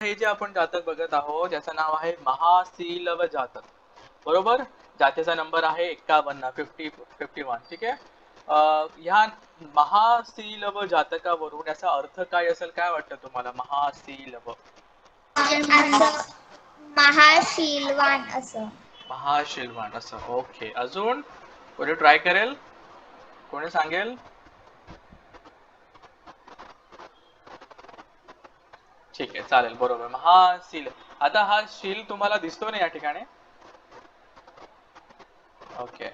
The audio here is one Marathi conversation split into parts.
हे जे आपण जातक बघत आहोत त्याचं नाव आहे महासीलव जातक. बरोबर. जातीचा नंबर आहे 51 51. ठीक आहे. ह्या महासीलव जातकावरून याचा अर्थ काय असेल, काय वाटतं तुम्हाला? महासीलव महाशीलवान असं. महाशीलवान असं. ओके. अजून कोणी ट्राय करेल? कोणी सांगेल? ठीक आहे, चालेल. बरोबर, महाशील. आता हा शील तुम्हाला दिसतो ना या ठिकाणी? ओके.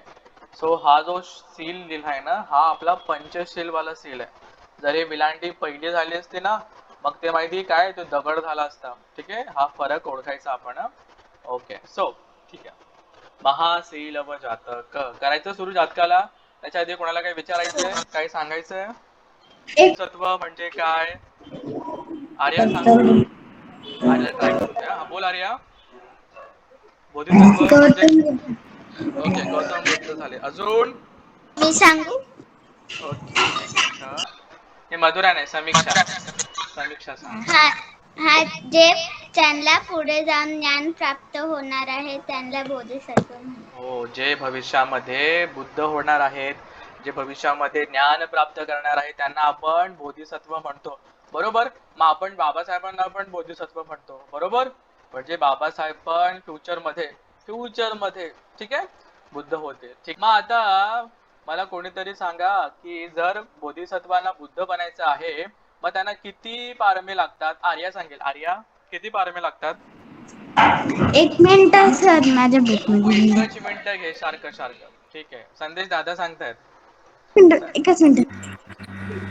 सो हा जो सील लिहिलाय ना, हा आपला पंचशील वाला सील आहे. जर हे विलांटी पहिली झाली असती ना, मग ते माहिती काय, तो दगड झाला असता. ठीक आहे, हा फरक ओळखायचा आपण. ओके. सो ठीक आहे. महासीलव जातक करायचं सुरू जातकाला. त्याच्या आधी कोणाला काही विचारायचंय, काही सांगायचंय? बोधिसत्व म्हणजे काय? आर्या सांग. आर्या ट्राय करू द्या. हा, बोल आर्या. बोधिसत्व म्हणजे ओके, गौतम बुद्ध झाले. अजून मी सांगू? ओके, एक मिनिट. हे मधुरा नाही, समीक्षा. समीक्षा सांग. हा हा जे त्यांना पुढे जाऊन ज्ञान प्राप्त होणार आहे त्यांना बोधिसत्व म्हणतात. हो, जे भविष्यामध्ये बुद्ध होणार आहेत, जे भविष्यामध्ये ज्ञान प्राप्त करणार आहेत, त्यांना आपण बोधिसत्व म्हणतो. बरोबर. मग आपण बाबासाहेबांना पण बोधिसत्व म्हणतो. बरोबर. म्हणजे बाबासाहेब पण फ्युचर मध्ये ठीक आहे बुद्ध होते. ठीक. मग आता मला कोणीतरी सांगा की जर बोधिसत्वांना बुद्ध बनायचं आहे, मग त्यांना किती पारमी लागतात? आर्या सांगेल. आर्या, किती पारमी लागतात? एक मिनिट सर, माझ्या बुकमध्ये. एकच मिनिट घे. सारखं. ठीक आहे. संदेश दादा सांगतायत. एकच मिनिट.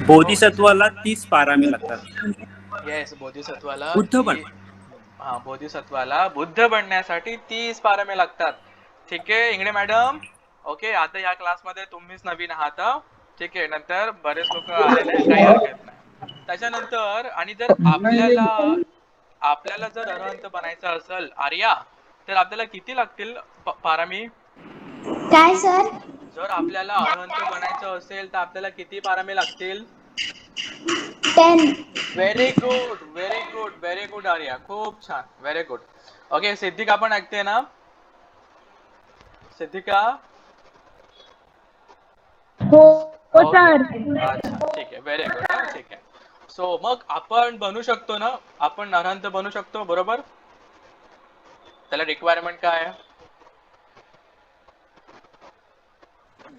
बोधिसत्वाला 30 पारामी लागतात. येस, बोधिसत्वाला बुद्ध पण. हा, बोधिसत्वाला बुद्ध बनण्यासाठी 30 पारमे लागतात. ठीक आहे इंगळे मॅडम. ओके. आता या क्लासमध्ये तुम्हीच नवीन आहात. ठीक आहे, नंतर बरेच लोक आलेले आहेत, काही हरकत नाही. त्याच्यानंतर आणि जर आपल्याला जर अरहंत बनायचं असेल आर्या, तर आपल्याला किती लागतील पारामी? काय सर? जर आपल्याला अरहंत बनायचं असेल तर आपल्याला किती पारामी लागतील? 10. व्हेरी गुड आर्या, खूप छान, व्हेरी गुड. ओके, सिद्धिका पण ऐकते ना? सिद्धिका? हो सर. सर. अच्छा, ठीक आहे, व्हेरी गुड. ठीक आहे. सो मग आपण बनू शकतो ना, आपण अरहंत बनू शकतो. बरोबर. त्याला रिक्वायरमेंट काय आहे?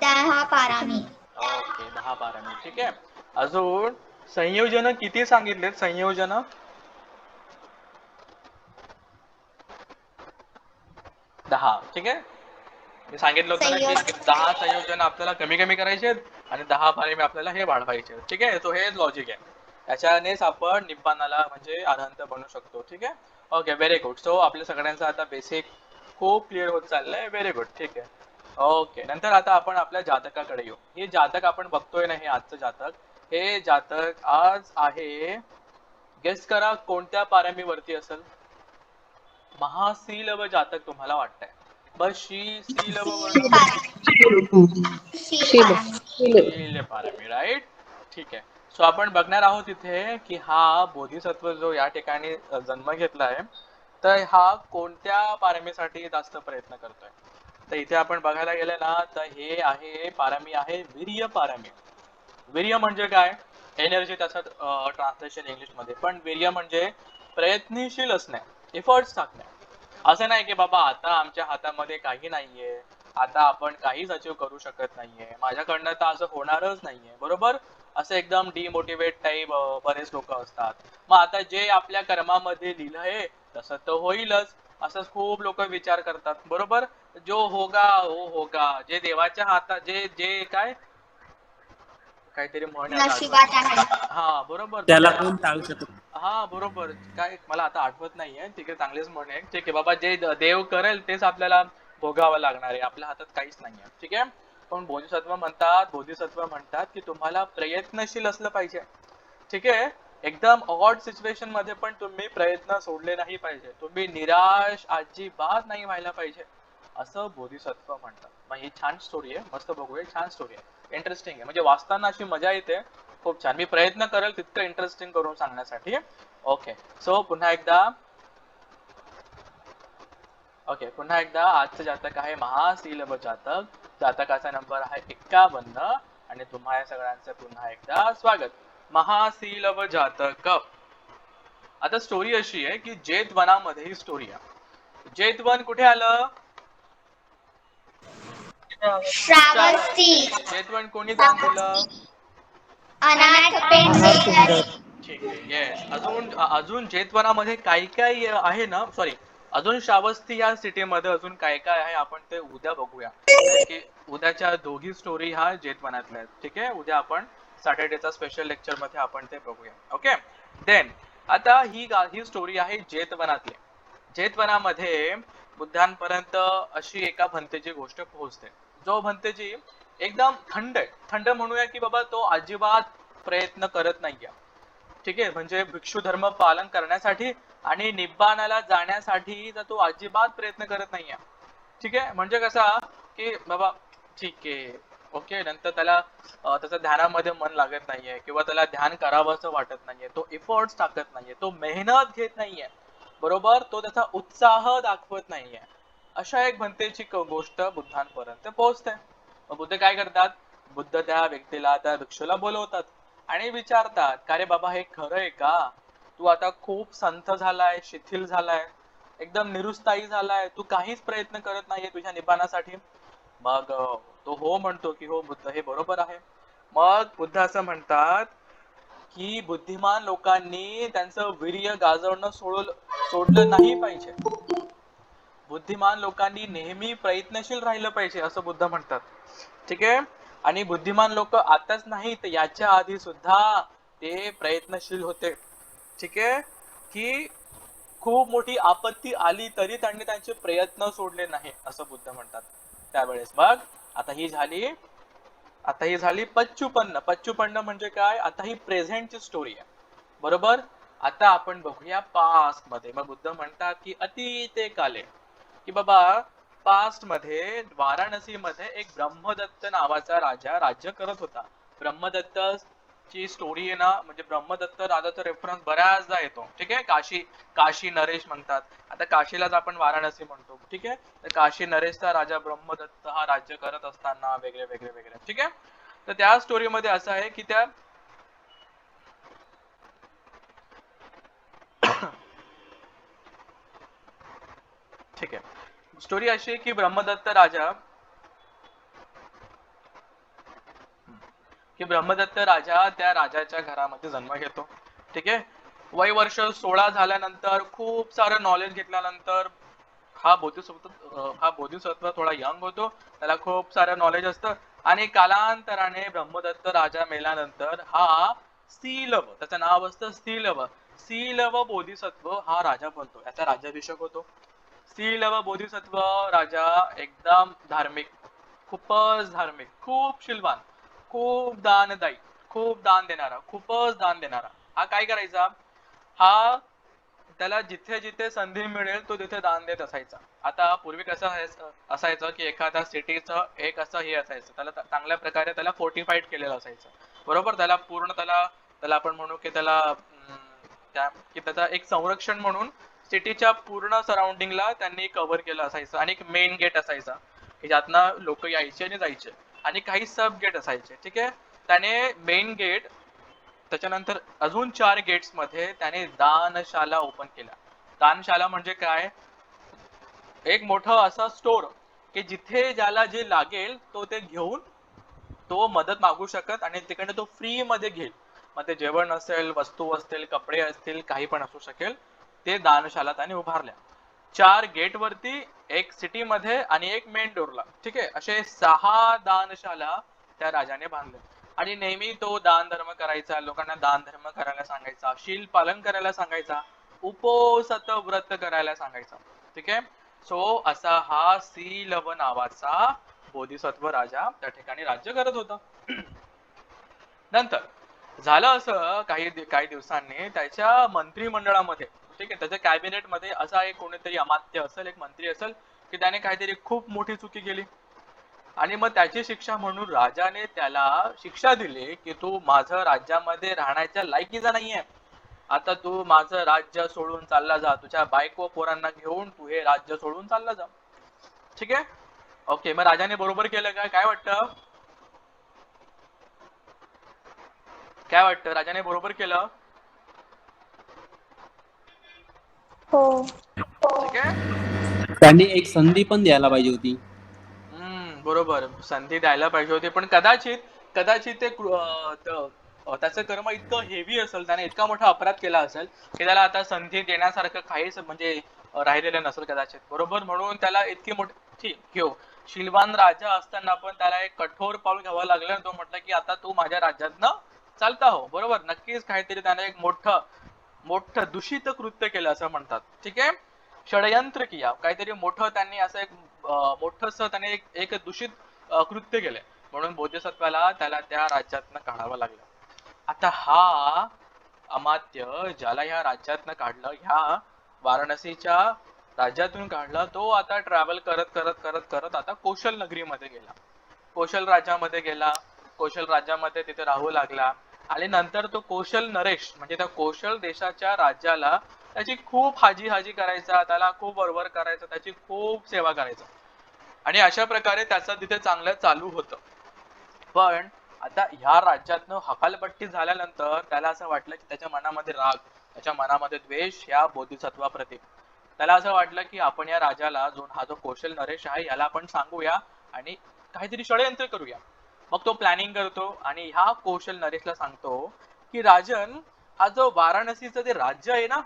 10 पारामी. ओके, 10 पारामी. ठीक आहे. अजून संयोजन किती सांगितलेत? संयोजन 10. ठीक आहे. मी सांगितलं होतं ना की 10 संयोजन आपल्याला कमी कमी करायचे आहेत आणि 10 पारमी आपल्याला हे वाढवायचे. ठीक आहे. तो हे लॉजिक आहे. त्याच्यानेच आपण निब्बाणाला म्हणजे अरहंत बनू शकतो. ठीक आहे. Okay, very good. सो आपल्या सगळ्यांचा आता बेसिक खूप क्लिअर होत चाललंय. Very good. ठीक आहे. ओके, नंतर आता आपण आपल्या जातकाकडे येऊ. हे जातक आपण बघतोय ना, हे आजचं जातक. हे जातक आज आहे, गेस करा कोणत्या पारमीवरती असेल? महासीलव जातक तुम्हाला वाटतंय. बस शीलव वर्ण शील पारमी, राईट. ठीक आहे. सो आपण बघणार आहोत इथे की हा बोधिसत्व जो या ठिकाणी जन्म घेतलाय, तर हा कोणत्या पारमीसाठी जास्त प्रयत्न करतोय? तर इथे आपण बघायला गेलं ना, तर हे आहे पारमी आहे वीर्य पारमी. वीर्य म्हणजे काय? एनर्जी, त्याचं ट्रान्सलेशन इंग्लिश मध्ये. पण वीर्य म्हणजे प्रयत्नशील असणे, एफर्ट्स टाकणे. असं नाही की बाबा आता आमच्या हातामध्ये काही नाहीये, आता आपण काहीच अचीव करू शकत नाहीये, माझ्याकडनं तर असं होणारच नाहीये. बरोबर. असं एकदम डिमोटिवेट टाईप बरेच लोक असतात. मग आता जे आपल्या कर्मामध्ये लिहिलंय तसं तर होईलच, असंच खूप लोक विचार करतात. बरोबर. जो होगा वो होगा. जे देवाच्या हातात, जे जे काय काहीतरी म्हण नशिबात आहे. हा, बरोबर. त्याला कोण टाळू शकत. हा, बरोबर. काय मला आता आठवत नाहीये. ठीक आहे, चांगलीच म्हण आहे. ठीक आहे बाबा, जे देव करेल तेच आपल्याला भोगावं लागणार आहे, आपल्या हातात काहीच नाहीये. ठीक आहे. पण बोधिसत्व म्हणतात की तुम्हाला प्रयत्नशील असलं पाहिजे. ठीक आहे. एकदम ऑड सिच्युएशन मध्ये पण तुम्ही प्रयत्न सोडले नाही पाहिजे, तुम्ही निराश अजिबात नाही व्हायला पाहिजे, असं बोधिसत्व म्हणतात. मग ही छान स्टोरी आहे, मस्त बघूया. छान स्टोरी आहे, इंटरेस्टिंग आहे, म्हणजे वाचताना अशी मजा येते. खूप छान. मी प्रयत्न करेल तितकं इंटरेस्टिंग करून सांगण्यासाठी. ओके. सो पुन्हा एकदा आजचं जातक आहे महाशीलभ जातक. जातकाचा नंबर आहे 51 आणि तुम्हा सगळ्यांचं पुन्हा एकदा स्वागत. महाशीलभ जातक. आता स्टोरी अशी आहे की जेतवनामध्ये ही स्टोरी आहे. जेतवन कुठे आलं? श्रावस्ती. जेतवन कोणी दान दिलं? अनाथ पेंढे. ठीक आहे. येस. अजून जेतवनामध्ये काय काय आहे ना, सॉरी, अजून श्रावस्ती या सिटीमध्ये अजून काय काय आहे आपण ते उद्या बघूया. कारण की उद्याच्या दोघी स्टोरी ह्या जेतवनातल्या आहेत. ठीक आहे. उद्या आपण सॅटर्डेचा स्पेशल लेक्चर मध्ये आपण ते बघूया. ओके. देन आता ही स्टोरी आहे जेतवनातली. जेतवनामध्ये बुद्धांपर्यंत अशी एका भंतेची गोष्ट पोहोचते. जो भंतेची एकदम थंड म्हणूया की बाबा तो अजिबात प्रयत्न करत नाहीये. ठीक आहे. म्हणजे भिक्षू धर्म पालन करण्यासाठी आणि निब्बाणाला जाण्यासाठी तर तो अजिबात प्रयत्न करत नाहीये. ठीक आहे. म्हणजे कसा की बाबा ठीक आहे, ओके, नंतर त्याला त्याच्या ध्यानामध्ये मन लागत नाहीये किंवा त्याला ध्यान करावंसं वाटत नाहीये, तो एफर्ट्स टाकत नाहीये, तो मेहनत घेत नाहीये, बरोबर, तो त्याचा उत्साह दाखवत नाहीये. अशा एक भंतेची गोष्ट बुद्धांपर्यंत पोहोचते. मग बुद्ध काय करतात? बुद्ध त्या व्यक्तीला, त्या भिक्षूला बोलवतात आणि विचारतात, का रे बाबा हे खरं आहे का? तू आता खूप संथ झालाय, शिथिल झालाय, एकदम निरुत्साही झालाय, तू काहीच प्रयत्न करत नाहीये तुझ्या निब्बाणासाठी. मग तो हो म्हणतो की हो बुद्ध, हे बरोबर आहे. मग बुद्ध असं म्हणतात की बुद्धिमान लोकांनी त्यांचं वीर्य गाजवणं सोडलं नाही पाहिजे. बुद्धिमान लोकांनी नेहमी प्रयत्नशील राहिलं पाहिजे असं बुद्ध म्हणतात. ठीक आहे. आणि बुद्धिमान लोक आताच नाही तर याच्या आधी सुद्धा ते प्रयत्नशील होते. ठीक आहे. की खूप मोठी आपत्ती आली तरी त्यांनी त्यांचे प्रयत्न सोडले नाही असं बुद्ध म्हणतात त्यावेळेस. मग आता ही झाली पच्चुपन्न म्हणजे काय? आता ही प्रेझेंटची स्टोरी आहे, बरोबर. आता आपण बघूया पास्ट मध्ये. मग बुद्ध म्हणतात की अतीते काले, की बाबा पास्ट मध्ये वाराणसी मध्ये एक ब्रह्मदत्त नावाचा राजा राज्य करत होता. ब्रह्मदत्त ची स्टोरी आहे ना, म्हणजे ब्रह्मदत्त राजाचा रेफरन्स बऱ्याचदा येतो. ठीक आहे. काशी नरेश म्हणतात. आता काशीलाच आपण वाराणसी म्हणतो. ठीक आहे. तर काशी नरेशचा राजा ब्रह्मदत्त हा राज्य करत असताना वेगळे. ठीक आहे. तर त्या स्टोरीमध्ये असं आहे की त्या ठीक आहे, स्टोरी अशी आहे की ब्रह्मदत्त राजा त्या राजाच्या घरामध्ये जन्म घेतो. ठीक आहे. वय वर्ष 16 झाल्यानंतर, खूप सारं नॉलेज घेतल्यानंतर, हा बोधिसत्व थोडा यंग होतो, त्याला खूप सारं नॉलेज असतं. आणि कालांतराने ब्रह्मदत्त राजा मेल्यानंतर हा सीलव, त्याचं नाव असतं सीलव बोधिसत्व हा राजा बनतो. याचा राज्याभिषेक होतो. सीलव बोधिसत्व राजा एकदम धार्मिक, खूपच धार्मिक, खूप शीलवान, खूप दानदायी, खूप दान देणारा. हा काय करायचा? हा त्याला जिथे जिथे संधी मिळेल तो तिथे दान देत असायचा. आता पूर्वी कसं असायचं की एखाद्या सिटीचं एक असं हे असायचं, त्याला चांगल्या प्रकारे त्याला फोर्टिफाईड केलेलं असायचं, बरोबर. त्याला आपण म्हणू की त्याचा एक संरक्षण म्हणून सिटीच्या पूर्ण सराउंडिंगला त्यांनी कव्हर केलं असायचं. आणि एक मेन गेट असायचा की ज्यातनं लोक यायचे आणि जायचे, आणि काही सब गेट असायचे. ठीक आहे. त्याने मेन गेट, त्याच्यानंतर अजून 4 गेट्स मध्ये त्याने दानशाला ओपन केल्या. दानशाला म्हणजे काय? एक मोठं असं स्टोर की जिथे ज्याला जे लागेल तो ते घेऊन तो मदत मागू शकत आणि तिकडे तो फ्री मध्ये घेईल. मग ते जेवण असेल, वस्तू असतील, कपडे असतील, काही पण असू शकेल, ते दानशाला त्याने उभारल्या. 4 गेट वरती, एक सिटी मध्ये आणि एक मेन डोरला. ठीक आहे. असे 6 दानशाला त्या राजाने बांधले. आणि नेहमी तो दान धर्म करायचा, लोकांना दान धर्म करायला सांगायचा, शील पालन करायला सांगायचा, उपोसत व्रत करायला सांगायचा. ठीक आहे. सो असा हा सीलव नावाचा बोधिसत्व राजा त्या ठिकाणी राज्य करत होता. नंतर झालं असं, काही दिवसांनी त्याच्या मंत्रिमंडळामध्ये, ठीक आहे, त्याच्या कॅबिनेट मध्ये असा एक कोणीतरी अमात्य असेल, एक मंत्री असेल की त्याने काहीतरी खूप मोठी चुकी केली. आणि मग त्याची शिक्षा म्हणून राजाने त्याला शिक्षा दिली की तू माझं राज्यामध्ये राहण्याच्या लायकीचा नाहीये. आता तू माझं राज्य सोडून चालला जा, तुझ्या बायको पोरांना घेऊन तू हे राज्य सोडून चालला जा. ठीक आहे. ओके, मग राजाने बरोबर केलं का? काय वाटतं? काय वाटतं, राजाने बरोबर केलं? हो. ठीक आहे. त्यांनी एक संधी पण द्यायला पाहिजे होती. बरोबर, संधी द्यायला पाहिजे होती, पण कदाचित कदाचित ते त्याचं कर्म इतकं हेवी असेल, त्याने इतका मोठा अपराध केला असेल की त्याला आता संधी देण्यासारखं काहीच म्हणजे राहिलेलं नसेल कदाचित. बरोबर, म्हणून त्याला इतकी मोठी घेऊ शीलवान राजा असताना पण त्याला एक कठोर पाऊल घ्यावं लागलं. तो म्हटलं की आता तू माझ्या राज्यातनं चालता हो. बरोबर, नक्कीच काहीतरी त्याने एक मोठं मोठं दूषित कृत्य केलं असं म्हणतात. ठीक आहे, षडयंत्र किया, काहीतरी मोठं त्यांनी असं एक मोठंसं त्याने एक दूषित कृत्य केलंय, म्हणून बोधिसत्वाला त्याला त्या राज्यातनं काढावं लागलं. आता हा अमात्य ज्याला ह्या राज्यातनं काढलं, ह्या वाराणसीच्या राज्यातून काढलं, तो आता ट्रॅव्हल करत करत करत करत आता कौशल नगरीमध्ये गेला. कौशल राज्यामध्ये गेला. कौशल राज्यामध्ये तिथे राहू लागला आणि नंतर तो कौशल नरेश म्हणजे त्या कौशल देशाच्या राज्याला त्याची खूप हाजी करायचा, त्याला खूप वरवर करायचा, त्याची खूप सेवा करायचा आणि अशा प्रकारे त्याचं तिथे चांगलं चालू होतं. पण आता ह्या राज्यातनं हकालपट्टी झाल्यानंतर त्याला असं वाटलं की त्याच्या मनामध्ये राग, त्याच्या मनामध्ये द्वेष या बोधिसत्वाप्रती. त्याला असं वाटलं की आपण या राजाला हा जो कौशल नरेश आहे याला आपण सांगूया आणि काहीतरी षडयंत्र करूया. मग तो प्लॅनिंग करतो आणि ह्या कौशल नरेशला सांगतो की राजन, हा जो वाराणसीचं जे राज्य आहे ना,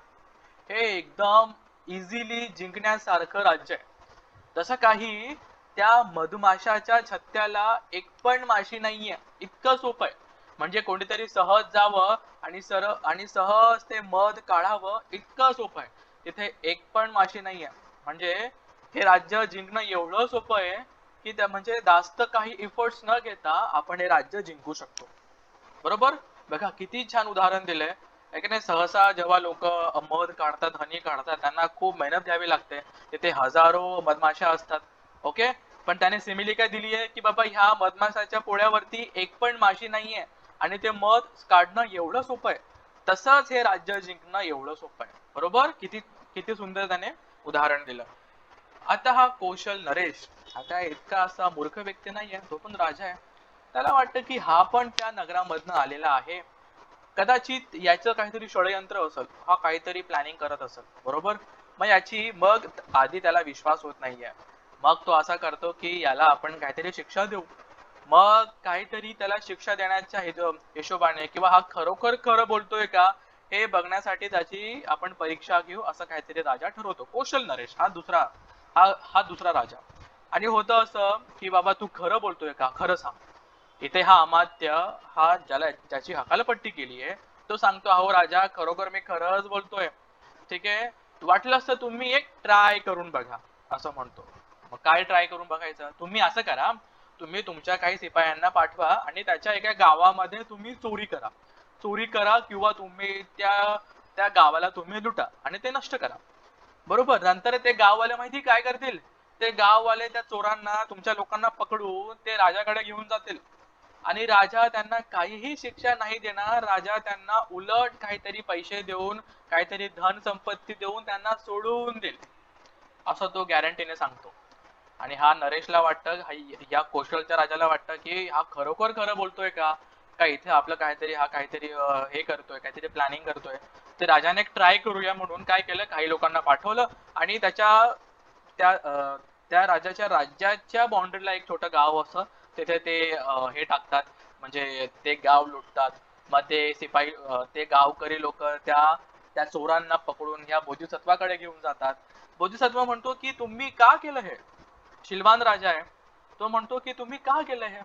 हे एकदम इझिली जिंकण्यासारखं राज्य आहे. जसं काही त्या मधमाशाच्या छत्त्याला एक पण माशी नाहीये, इतकं सोपं आहे. म्हणजे कोणीतरी सहज जावं आणि सहज ते मध काढावं, इतकं सोपं आहे. तिथे एक पण माशी नाहीये. म्हणजे हे राज्य जिंकणं एवढं सोपं आहे की त्या म्हणजे जास्त काही इफर्ट्स न घेता आपण हे राज्य जिंकू शकतो. बरोबर, बघा किती छान उदाहरण दिलंय. नाही, सहसा जेव्हा लोक मध काढतात, हनी काढतात, त्यांना खूप मेहनत घ्यावी लागते. तिथे हजारो मधमाशा असतात. ओके, पण त्याने सिमिली काय दिली आहे की बाबा ह्या मधमाशाच्या पोळ्यावरती एक पण माशी नाहीये आणि ते मध काढणं एवढं सोपं आहे. तसंच हे राज्य जिंकणं एवढं सोपं आहे. बरोबर, किती किती सुंदर त्याने उदाहरण दिलं. आता हा कौशल नरेश आता इतका असा मूर्ख व्यक्ती नाहीये, तो पण राजा आहे. त्याला वाटतं की हा पण त्या नगरामधनं आलेला आहे, कदाचित याचं काहीतरी षडयंत्र असेल, हा काहीतरी प्लॅनिंग करत असेल. बरोबर, मग आधी त्याला विश्वास होत नाहीये. मग तो असा करतो की याला आपण काहीतरी शिक्षा देऊ. मग काहीतरी त्याला शिक्षा देण्याच्या हिशोबाने किंवा हा खरोखर खरं बोलतोय का हे बघण्यासाठी त्याची आपण परीक्षा घेऊ, असं काहीतरी राजा ठरवतो. कौशल नरेश हा दुसरा राजा. आणि होतं असं की बाबा तू खरं बोलतोय का, खरं सांग. इथे हा अमात्य, हा ज्याची हकालपट्टी केली आहे, तो सांगतो अहो राजा, खरोखर मी खरंच बोलतोय. ठीक आहे, वाटलंच तर तुम्ही एक ट्राय करून बघा, असं म्हणतो. मग काय ट्राय करून बघायचं? तुम्ही असं करा, तुम्ही तुमच्या काही शिपायांना पाठवा आणि त्याच्या एका गावामध्ये तुम्ही चोरी करा किंवा तुम्ही त्या त्या गावाला तुम्ही लुटा आणि ते नष्ट करा. बरोबर, नंतर ते गाववाले माहिती काय करतील, ते गाववाले त्या चोरांना, तुमच्या लोकांना पकडून ते राजाकडे घेऊन जातील आणि राजा त्यांना काहीही शिक्षा नाही देणार. राजा त्यांना उलट काहीतरी पैसे देऊन, काहीतरी धन संपत्ती देऊन त्यांना सोडून देईल, असं तो गॅरंटीने सांगतो. आणि हा नरेशला वाटतं, या कौशलच्या राजाला वाटतं की हा खरोखर खरं बोलतोय का इथे आपलं काहीतरी हे करतोय, काहीतरी प्लॅनिंग करतोय. ते राजाने एक ट्राय करूया म्हणून काय केलं, काही लोकांना पाठवलं आणि त्या राजाच्या राज्याच्या बाउंड्रीला एक छोटं गाव असं, तिथे ते हे टाकतात, म्हणजे ते गाव लुटतात. मग ते शिपाई ते गावकरी लोक त्या त्या चोरांना पकडून या बोधिसत्वाकडे घेऊन जातात. बोधिसत्व म्हणतो की तुम्ही का केलं हे? शिलवान राजा आहे, तो म्हणतो की तुम्ही का केलं हे?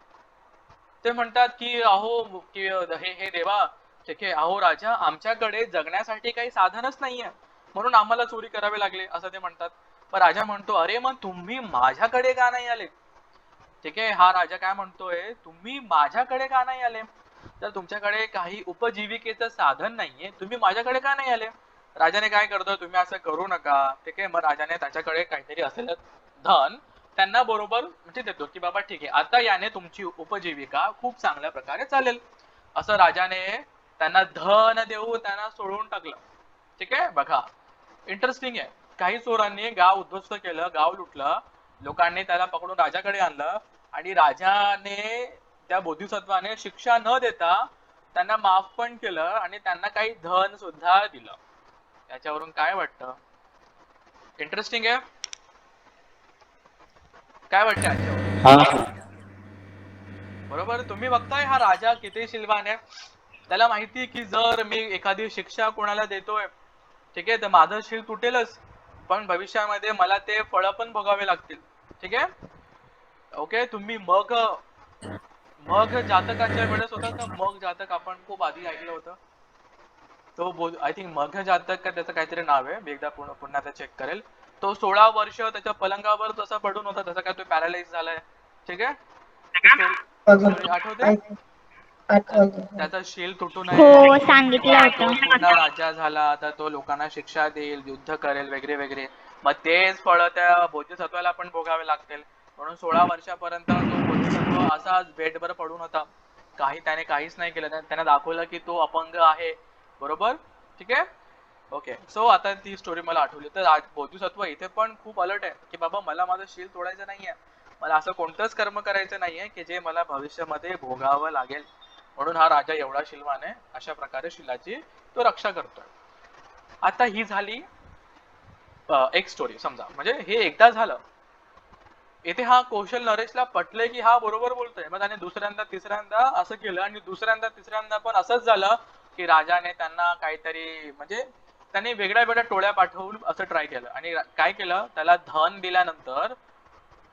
ते म्हणतात की अहो की हे हे देवा, ठीक आहे, अहो राजा, आमच्याकडे जगण्यासाठी काही साधनच नाहीये, म्हणून आम्हाला चोरी करावी लागली, असं ते म्हणतात. पण राजा म्हणतो, अरे मग तुम्ही माझ्याकडे का नाही आले? ठीक आहे, हा राजा काय म्हणतोय, तुम्ही माझ्याकडे का नाही आले? तर तुमच्याकडे काही उपजीविकेचं साधन नाहीये, तुम्ही माझ्याकडे का नाही आले? राजाने काय करतो, तुम्ही असं करू नका. ठीक आहे, मग राजाने त्याच्याकडे काहीतरी असेल धन त्यांना बरोबर म्हणजे देतो की बाबा ठीक आहे, आता याने तुमची उपजीविका खूप चांगल्या प्रकारे चालेल, असं राजाने त्यांना धन देऊ त्यांना सोडून टाकलं. ठीक आहे, बघा इंटरेस्टिंग आहे. काही चोरांनी गाव उद्ध्वस्त केलं, गाव लुटलं, लोकांनी त्याला पकडून राजाकडे आणलं आणि राजाने त्या बोधिसत्वाने शिक्षा न देता त्यांना माफ पण केलं आणि त्यांना काही धन सुद्धा दिलं. याच्यावरून काय वाटतं? इंटरेस्टिंग आहे. काय वाटतं याच्यावर? हा बरोबर, तुम्ही बघताय हा राजा किती शिलवान आहे. त्याला माहिती की जर मी एखादी शिक्षा कोणाला देतोय, ठीक आहे, तर माझं शील तुटेलच, पण भविष्यामध्ये मला ते फळ पण भोगावे लागतील. ठीक आहे, ओके. तुम्ही मग मग जातकाच्या वेळेस होता का? मग जातक आपण खूप आधी ऐकलं होतं. तो आय थिंक मग जातक का त्याचं काहीतरी नाव आहे, मी एकदा पुन्हा ते चेक करेल. तो 16 वर्ष त्याच्या पलंगावर तसा पडून होता, तसा काय तो पॅरालाइज झालाय. ठीक आहे, स्टोरी आठवते? त्याचा शील तुटू नये, हो सांगितलं तो होतं. पूर्ण राजा झाला तर तो लोकांना शिक्षा देईल, युद्ध करेल वगैरे वगैरे. मग तेच फळ त्या बोधिसत्वाला पण भोगावे लागतील. म्हणून 16 वर्षापर्यंत तो बोधिसत्व असाच बेडवर पडून होता. त्याने काहीच नाही केलं. त्याने दाखवलं की तो अपंग आहे. बरोबर, ठीक आहे, ओके. सो आता ती स्टोरी मला आठवली. तर बोधिसत्व इथे पण खूप अलर्ट आहे की बाबा मला माझं शील तोडायचं नाहीये, मला असं कोणतंच कर्म करायचं नाहीये की जे मला भविष्यामध्ये भोगावं लागेल. म्हणून हा राजा एवढा शिलवान आहे. अशा प्रकारे शिलाची तो रक्षा करतोय. आता ही झाली एक स्टोरी. समजा म्हणजे हे एकदा झालं, इथे हा कौशल नरेशला पटलंय की हा बरोबर बोलतोय. मग त्याने दुसऱ्यांदा तिसऱ्यांदा असं केलं आणि दुसऱ्यांदा तिसऱ्यांदा पण असंच झालं की राजाने त्यांना काहीतरी म्हणजे त्यांनी वेगळ्या वेगळ्या टोळ्या पाठवून असं ट्राय केलं आणि काय केलं, त्याला धन दिल्यानंतर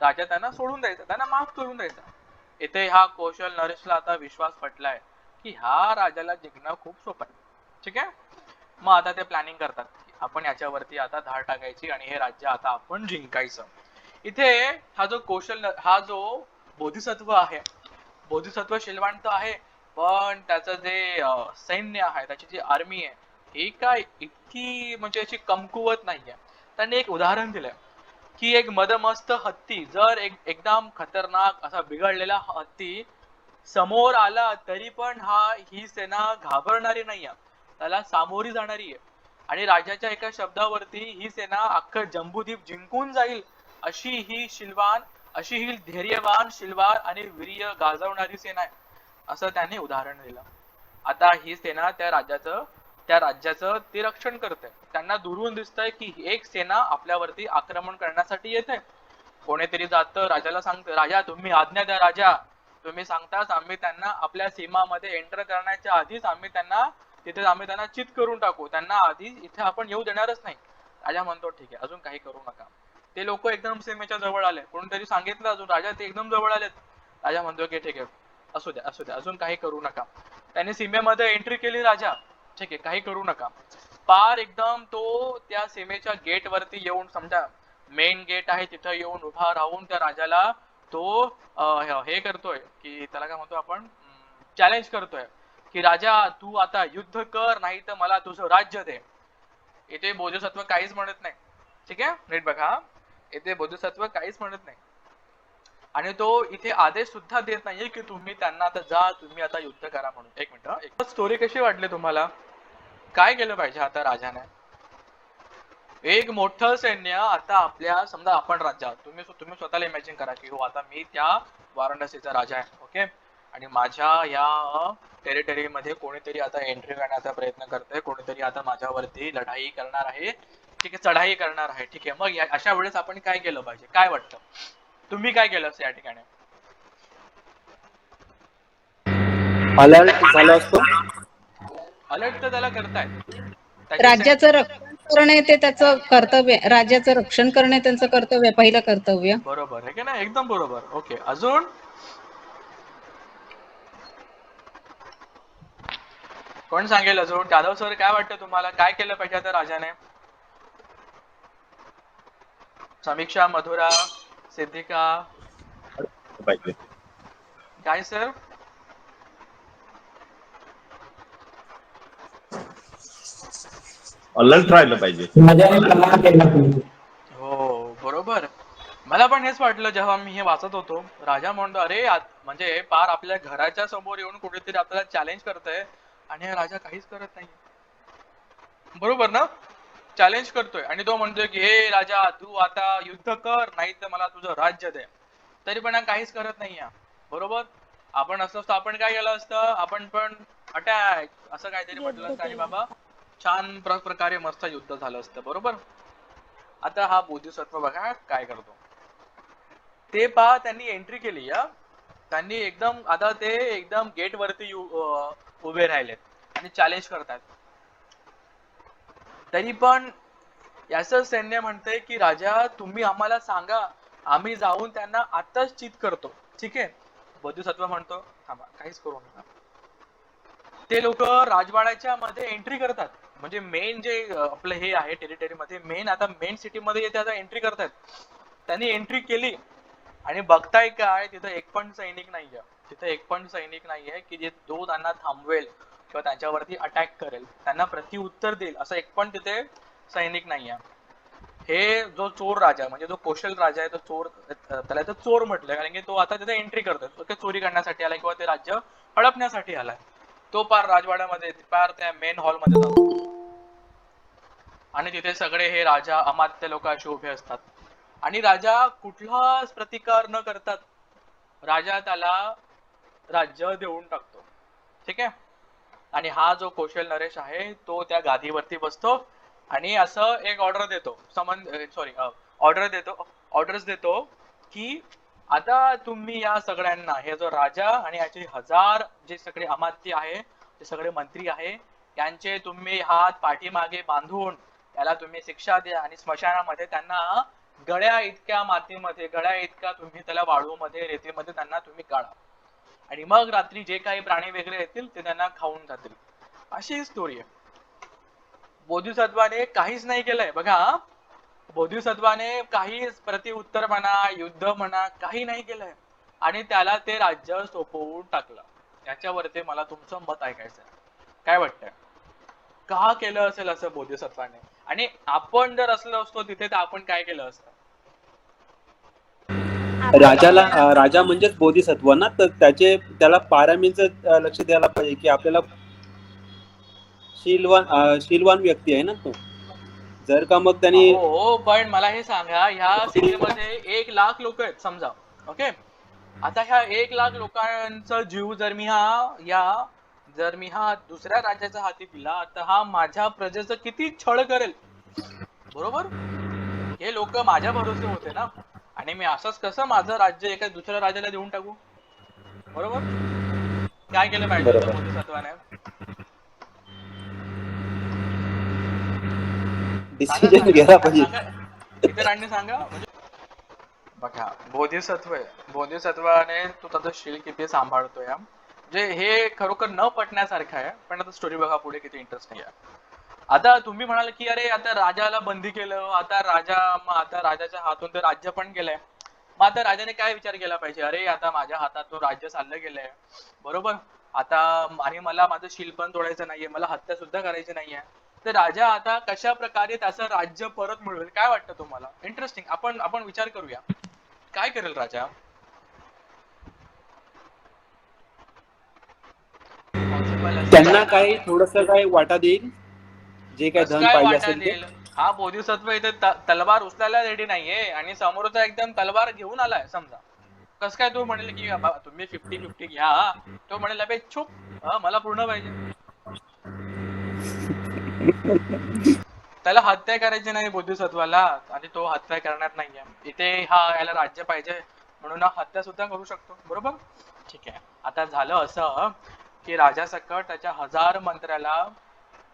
राजा त्यांना सोडून द्यायचा, त्यांना माफ करून द्यायचा. इथे हा कौशल नरेशला आता विश्वास पटलाय की ह्या राजाला जिंकणं खूप सोपं आहे. ठीक आहे, मग आता ते प्लॅनिंग करतात की आपण याच्यावरती आता धाड टाकायची आणि हे राज्य आता आपण जिंकायचं. इथे हा जो हा जो बोधिसत्व आहे, बोधिसत्व शिलवान तर आहे, पण त्याचं जे सैन्य आहे, त्याची जी आर्मी आहे, ही काय इतकी म्हणजे अशी कमकुवत नाहीये. त्यांनी एक उदाहरण दिलंय की एक मदमस्त हत्ती जर एकदम खतरनाक असा बिघडलेला हत्ती समोर आला तरी पण ही सेना घाबरणारी नाहीये, त्याला सामोरी जाणारी आहे. आणि राजाच्या एका शब्दावरती ही सेना अख्खं जम्बूद्वीप जिंकून जाईल, अशी ही शिलवान, अशी ही धैर्यवान, शिलवान आणि वीर्य गाजवणारी सेना आहे, असं त्याने उदाहरण दिलं. आता ही सेना त्या राज्याचं ते रक्षण करते. त्यांना दुरून दिसतंय की एक सेना आपल्यावरती आक्रमण करण्यासाठी येते. कोणीतरी जातं राजाला सांगतं, राजा तुम्ही आज्ञा द्या, राजा तुम्ही सांगताच आम्ही त्यांना आपल्या सीमामध्ये एंटर करण्याच्या आधीच आम्ही त्यांना चित करून टाकू, त्यांना आधी इथे आपण येऊ देणारच नाही. राजा म्हणतो ठीक आहे, अजून काही करू नका. ते लोक एकदम सीमेच्या जवळ आले, कोणतरी सांगितलं अजून, राजा ते एकदम जवळ आलेत. राजा म्हणतो की ठीक आहे, असू द्या, अजून काही करू नका. त्याने सीमेमध्ये एंट्री केली राजा, ठीक आहे, काही करू नका. पार एकदम तो त्या सीमेच्या गेट वरती येऊन, समजा मेन गेट आहे तिथं येऊन उभा राहून त्या राजाला तो हे करतोय की त्याला काय म्हणतो आपण, चॅलेंज करतोय की राजा तू आता युद्ध कर, नाही तर मला तुझं राज्य दे. इथे बोधिसत्व काहीच म्हणत नाही. ठीक आहे, नीट बघा, इथे बोधिसत्व काहीच म्हणत नाही आणि तो इथे आदेश सुद्धा देत नाहीये की तुम्ही त्यांना आता जा, तुम्ही आता युद्ध करा म्हणून. एक मिनिट, एक स्टोरी कशी वाटली तुम्हाला? काय केलं पाहिजे आता राजाने? एक मोठं सैन्य आता आपल्या, समजा आपण राजा, तुम्ही स्वतःला इमॅजिन करा की हो आता मी त्या वाराणसीचा राजा आहे, ओके, आणि माझ्या या टेरिटरी मध्ये कोणीतरी आता एंट्री करण्याचा प्रयत्न करतोय, कोणीतरी आता माझ्यावरती लढाई करणार आहे, ठीक आहे, चढाई करणार आहे. ठीक आहे, मग अशा वेळेस आपण काय केलं पाहिजे? काय वाटतं तुम्ही काय केलं असं या ठिकाणी? अलर्ट झालो असतो. अलर्ट तर त्याला करतायत, राज्याचं रक्षण करणे ते त्याचं कर्तव्य, राज्याचं रक्षण करणे त्यांचं कर्तव्य, पहिलं कर्तव्य. बरोबर आहे की नाही? एकदम बरोबर. ओके, अजून कोण सांगेल? अजून जाधव सर काय वाटतं तुम्हाला, काय केलं पाहिजे आता राजाने? समीक्षा, मधुरा, सिद्धिका, पाहिजे. काय सर? अलर्ट राहिलं पाहिजे. हो बरोबर, मला पण हेच वाटलं जेव्हा मी हे वाचत होतो. राजा म्हणतो अरे म्हणजे पार आपल्या घराच्या समोर येऊन कुठेतरी आपल्याला चॅलेंज करतंय आणि हा राजा काहीच करत नाही. बरोबर ना? चॅलेंज करतोय आणि तो म्हणतोय की हे राजा तू आता युद्ध कर नाही तर मला तुझं राज्य दे. तरी पण हा काहीच करत नाही. बरोबर? आपण असं असतं आपण काय केलं असतं, आपण पण अटॅक असं काहीतरी म्हटलं असतं आणि बाबा छान प्रकारे मस्त युद्ध झालं असतं. बरोबर? आता हा बोधिसत्व बघा काय करतो ते पहा. त्यांनी एंट्री केली. त्यांनी एकदम आता ते एकदम गेट वरती उभे राहिलेत आणि चॅलेंज करतात. तरी पण याच सैन्य म्हणतंय की राजा तुम्ही आम्हाला सांगा, आम्ही जाऊन त्यांना आताच चित करतो. ठीक आहे. बोधिसत्व म्हणतो थांबा काहीच करू नका. ते लोक राजवाड्याच्या मध्ये एंट्री करतात. म्हणजे मेन जे आपलं हे आहे टेरिटरी मध्ये मेन आता मेन सिटी मध्ये ते आता एंट्री करतात. त्यांनी एंट्री केली आणि बघताय काय तिथं एक पण सैनिक नाहीये. तिथं एक पण सैनिक नाहीये की जे तो त्यांना थांबवेल किंवा त्यांच्यावरती अटॅक करेल, त्यांना प्रत्युत्तर देईल असं एक पण तिथे सैनिक नाहीये. हे जो चोर राजा म्हणजे जो कौशल राजा आहे तो चोर, त्याला तर चोर म्हटलंय कारण की तो आता तिथे एंट्री करतोय. तो चोरी करण्यासाठी आलाय किंवा ते राज्य हडपण्यासाठी आलाय. तो पार राजवाड्यामध्ये पार त्या मेन हॉल मध्ये जातो आणि तिथे सगळे हे राजा अमात्य लोक असे उभे असतात आणि राजा कुठलाच प्रतिकार न करतात राजा त्याला राज्य देऊन टाकतो. ठीक आहे. आणि हा जो कौशल नरेश आहे तो त्या गादीवरती बसतो आणि असं एक ऑर्डर देतो ऑर्डर्स देतो की आता तुम्ही या सगळ्यांना हे जो राजा आणि याचे 1000 जे सगळे अमात्य आहे ते सगळे मंत्री आहे यांचे तुम्ही हात पाठीमागे बांधून त्याला तुम्ही शिक्षा द्या आणि स्मशानामध्ये त्यांना गळ्या इतक्या मातीमध्ये गळ्या इतक्या तुम्ही त्याला वाळूमध्ये रेतीमध्ये त्यांना तुम्ही काढा आणि मग रात्री जे काही प्राणी वेगळे येतील ते त्यांना खाऊन जातील. अशी स्टोरी आहे. बोधिसत्वाने काहीच नाही केलंय बघा. बोधिसत्वाने काही प्रतिउत्तर म्हणा युद्ध म्हणा काही नाही केलंय आणि त्याला ते राज्य सोपवून टाकलं. याच्यावरती मला तुमचं मत ऐकायचं आहे. काय वाटतंय का केलं असेल असं बोधिसत्वाने? आणि आपण जर असलो असतो तिथे तर आपण काय केलं असतं? राजा म्हणजेच बोधिसत्व ना, तर त्याला पारमीचं लक्ष द्यायला पाहिजे की आपल्याला शीलवान व्यक्ती आहे ना तो. जर का मग त्यांनी हो पण मला हे सांगा ह्या सिटीमध्ये 1,00,000 लोक आहेत समजा. ओके. आता ह्या 1,00,000 लोकांचा जीव जर मी हा दुसऱ्या राज्याच्या हाती दिला तर हा माझ्या प्रजेचं किती छळ करेल. बरोबर? हे लोक माझ्या भरोसे होते ना आणि मी असंच कसं माझं राज्य एका दुसऱ्या राज्याला देऊन टाकू. बरोबर? काय केलं पाहिजे होतं बोधिसत्वाने? डिसिजन घ्यायला पाहिजे. इतरांनी सांगा. म्हणजे बघा बोधिसत्वाने तू त्याचं शील किती सांभाळतोय म्हणजे हे खरोखर न पटण्यासारखं आहे. पण आता स्टोरी बघा पुढे किती इंटरेस्टिंग आहे. आता तुम्ही म्हणाल की अरे आता राजाला बंदी केलं, आता राजाच्या हातून ते राज्य पण गेलंय. मग आता राजाने काय विचार केला पाहिजे, अरे आता माझ्या हातातून राज्य चाललं गेलंय. बरोबर? आता आणि मला माझं शील पण तोडायचं नाहीये, मला हत्या सुद्धा करायची नाहीये. तर राजा आता कशा प्रकारे त्याचं राज्य परत मिळवेल काय वाटतं तुम्हाला? इंटरेस्टिंग. आपण विचार करूया काय करेल राजा. त्यांना काही थोडस काय वाटा देईल जे काय धन काय पाहिजे वाटा असेल ते. देईल? हा बोधिसत्व इथे तलवार उचलायला रेडी नाहीये आणि समोरचा एकदम तलवार घेऊन आलाय समजा. कस काय तू म्हणेल की तुम्ही 50-50 घ्या. तो म्हणेल अबे चुप, मला पूर्ण पाहिजे. त्याला हत्या करायची नाही बोधिसत्वाला आणि तो हत्या करणार नाहीये. इथे याला राज्य पाहिजे म्हणून हत्या सुद्धा करू शकतो. बरोबर? ठीक आहे. आता झालं असं की राजा सकट त्याच्या 1000 मंत्र्याला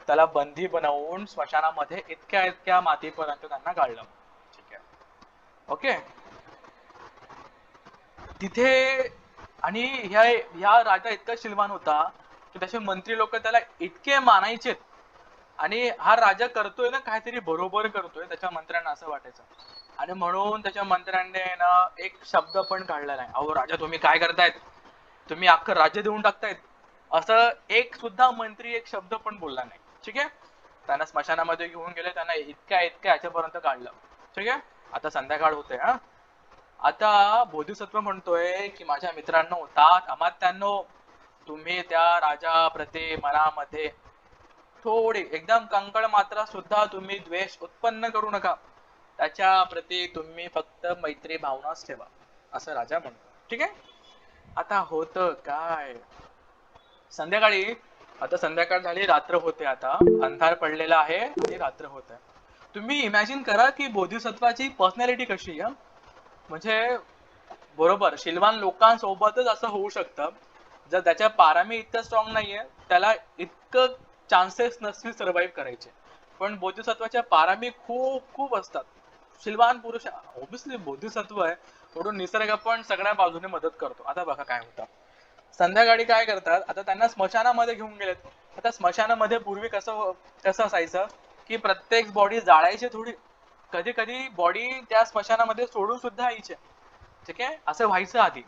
त्याला बंदी बनवून स्मशानामध्ये इतक्या मातीपर्यंत त्यांना गाळलं. ठीक आहे. ओके. तिथे आणि ह्या राजा इतका शिलवान होता की त्याचे मंत्री लोक त्याला इतके मानायचे आणि हा राजा करतोय ना काहीतरी बरोबर करतोय त्याच्या मंत्र्यांना असं वाटायचं आणि म्हणून त्याच्या मंत्र्यांनी ना एक शब्द पण काढला नाही. अहो राजा तुम्ही काय करतायत, तुम्ही अख्खं राज्य देऊन टाकतायत असं एक सुद्धा मंत्री एक शब्द पण बोलला नाही. ठीक आहे. त्यांना स्मशानामध्ये घेऊन गेले, त्यांना इतक्या ह्याच्यापर्यंत काढलं. ठीक आहे. आता संध्याकाळ होते. आता बोधिसत्व म्हणतोय की माझ्या मित्रांनो अमात्यांनो तुम्ही त्या राजाप्रती मनामध्ये थोडी एकदम कंकड मात्रा सुद्धा तुम्ही द्वेष उत्पन्न करू नका. त्याच्या प्रती तुम्ही फक्त मैत्री भावनाच ठेवा, असं राजा म्हणतो. ठीक आहे. आता होतं काय, संध्याकाळी, आता संध्याकाळ झाली, रात्र होते, आता अंधार पडलेला आहे आणि रात्र होत आहे. तुम्ही इमॅजिन करा की बोधिसत्वाची पर्सनॅलिटी कशी आहे. म्हणजे बरोबर शीलवान लोकांसोबतच असं होऊ शकतं. जर त्याच्या पारामी इतकं स्ट्रॉंग नाहीये, त्याला इतकं चान्सेस नसतील सर्व्हाइव्ह करायचे. पण बोधिसत्वाच्या पारामी खूप खूप असतात. शीलवान पुरुष ऑब्विसली बोधिसत्व आहे म्हणून निसर्ग पण सगळ्या बाजूने मदत करतो. आता बघा काय होतं, संध्याकाळी काय करतात, आता त्यांना स्मशानामध्ये घेऊन गेलेत. आता स्मशानामध्ये पूर्वी कसं कसं असायचं की प्रत्येक बॉडी जाळायची थोडी, कधी कधी बॉडी त्या स्मशानामध्ये सोडून सुद्धा यायचे. ठीक आहे, असं व्हायचं आधी.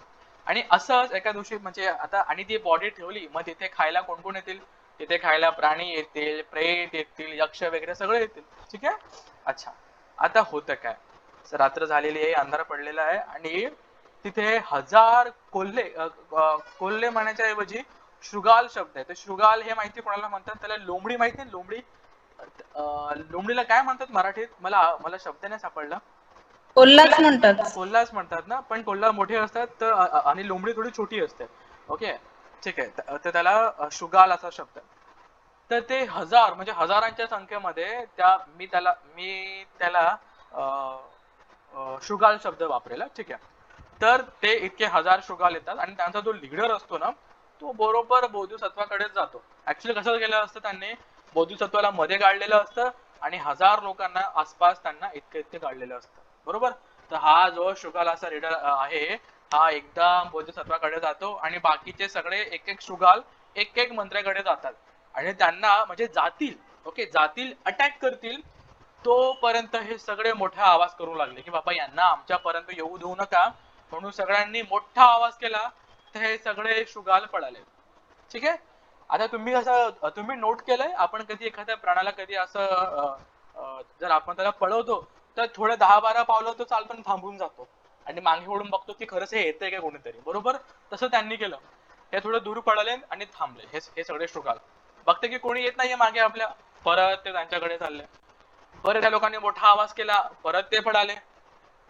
आणि असंच एका दिवशी म्हणजे आता, आणि ती बॉडी ठेवली, मग तिथे खायला कोण कोण येतील, तिथे खायला प्राणी येतील, प्रेत येतील, यक्ष वगैरे सगळे येतील. ठीक आहे. अच्छा, आता होतं काय, रात्र झालेली आहे, अंधार पडलेला आहे आणि तिथे हजार कोल्हे, कोल्हे म्हणण्याच्या ऐवजी शृगाल शब्द आहे. तर शृगाल हे माहिती कोणाला म्हणतात, त्याला लोंबडी माहिती आहे. लोंबडी, लोंबडीला काय म्हणतात मराठीत, मला मला शब्द नाही सापडला. कोल्हाच म्हणतात. कोल्हाच म्हणतात ना, पण कोल्हा मोठे असतात तर आणि लोंबडी थोडी छोटी असते. ओके, ठीक आहे. तर त्याला शृगाल असा शब्द. तर ते हजार म्हणजे हजारांच्या संख्येमध्ये मी त्याला शृगाल शब्द वापरेला. ठीक आहे. तर ते इतके हजार शृगाल येतात आणि त्यांचा जो लीडर असतो ना, तो बरोबर बोधिसत्वाकडेच जातो. ऍक्च्युली कसं केलं असतं त्यांनी, बोधिसत्वाला मध्ये काढलेलं असतं आणि हजार लोकांना आसपास त्यांना इतके काढलेलं असतं. बरोबर. तर हा जो शृगाल असा लीडर आहे, हा एकदा बोधिसत्वाकडे जातो आणि बाकीचे सगळे एक एक शृगाल एक एक मंत्र्याकडे जातात आणि त्यांना म्हणजे जातील, ओके, जातील, अटॅक करतील. तोपर्यंत हे सगळे मोठा आवाज करू लागले की बाबा यांना आमच्यापर्यंत येऊ देऊ नका, म्हणून सगळ्यांनी मोठा आवाज केला. तर हे सगळे शृगाल पळाले. ठीक आहे. आता तुम्ही नोट केलंय, आपण कधी एखाद्या प्राण्याला कधी असं जर आपण त्याला पळवतो तर थोडे 10-12 पावलं तो चालताना थांबून जातो आणि मागे वळून बघतो की खरंच हे येतंय का कोणीतरी. बरोबर तसं त्यांनी केलं. हे थोडे दूर पळाले आणि थांबले. हे सगळे शृगाल बघते की कोणी येत नाहीये मागे आपल्या, परत ते त्यांच्याकडे चालले. परत त्या लोकांनी मोठा आवाज केला, परत ते पळाले